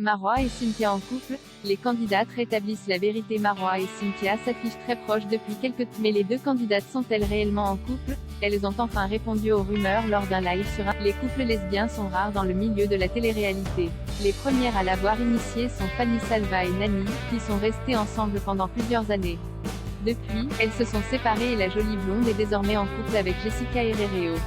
Marois et Cynthia en couple, les candidates rétablissent la vérité. Marois et Cynthia s'affichent très proches depuis quelques temps. Mais les deux candidates sont-elles réellement en couple? Elles ont enfin répondu aux rumeurs lors d'un live sur un. Les couples lesbiens sont rares dans le milieu de la télé-réalité. Les premières à l'avoir initié sont Fanny Salva et Nani, qui sont restées ensemble pendant plusieurs années. Depuis, elles se sont séparées et la jolie blonde est désormais en couple avec Jessica Herrero.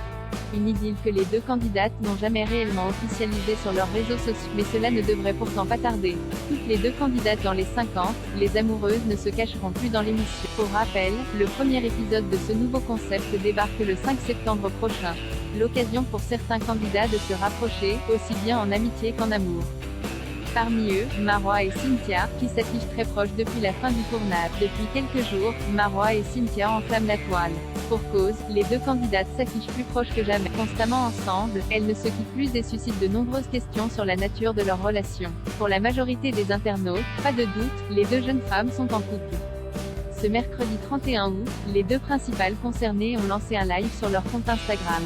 Une idylle que les deux candidates n'ont jamais réellement officialisée sur leurs réseaux sociaux, mais cela ne devrait pourtant pas tarder. Toutes les deux candidates dans les 50, les amoureuses ne se cacheront plus dans l'émission. Pour rappel, le premier épisode de ce nouveau concept débarque le 5 septembre prochain. L'occasion pour certains candidats de se rapprocher, aussi bien en amitié qu'en amour. Parmi eux, Marois et Cynthia, qui s'affichent très proches depuis la fin du tournage. Depuis quelques jours, Marois et Cynthia enflamment la toile. Pour cause, les deux candidates s'affichent plus proches que jamais. Constamment ensemble, elles ne se quittent plus et suscitent de nombreuses questions sur la nature de leur relation. Pour la majorité des internautes, pas de doute, les deux jeunes femmes sont en couple. Ce mercredi 31 août, les deux principales concernées ont lancé un live sur leur compte Instagram.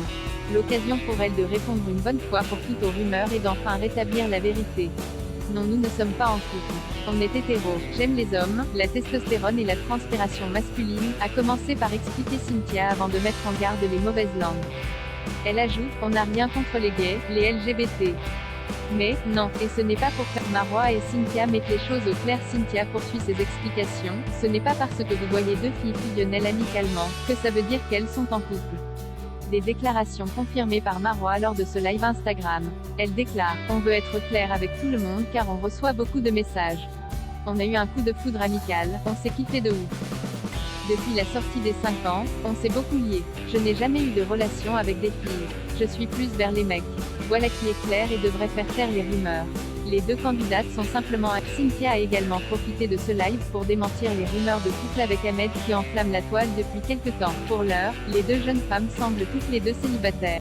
L'occasion pour elles de répondre une bonne fois pour toutes aux rumeurs et d'enfin rétablir la vérité. Non, nous ne sommes pas en couple. On est hétéro. J'aime les hommes, la testostérone et la transpiration masculine, a commencé par expliquer Cynthia avant de mettre en garde les mauvaises langues. Elle ajoute, on n'a rien contre les gays, les LGBT. Mais, non, et ce n'est pas pour faire. Marois et Cynthia mettent les choses au clair. Cynthia poursuit ses explications, ce n'est pas parce que vous voyez deux filles fusionnelles amicalement, que ça veut dire qu'elles sont en couple. Des déclarations confirmées par Marois lors de ce live Instagram. Elle déclare, on veut être clair avec tout le monde car on reçoit beaucoup de messages. On a eu un coup de foudre amical, on s'est kiffé de ouf. Depuis la sortie des 5 ans, on s'est beaucoup liés. Je n'ai jamais eu de relation avec des filles. Je suis plus vers les mecs. Voilà qui est clair et devrait faire taire les rumeurs. Les deux candidates sont simplement à. Cynthia a également profité de ce live pour démentir les rumeurs de couple avec Ahmed qui enflamme la toile depuis quelques temps. Pour l'heure, les deux jeunes femmes semblent toutes les deux célibataires.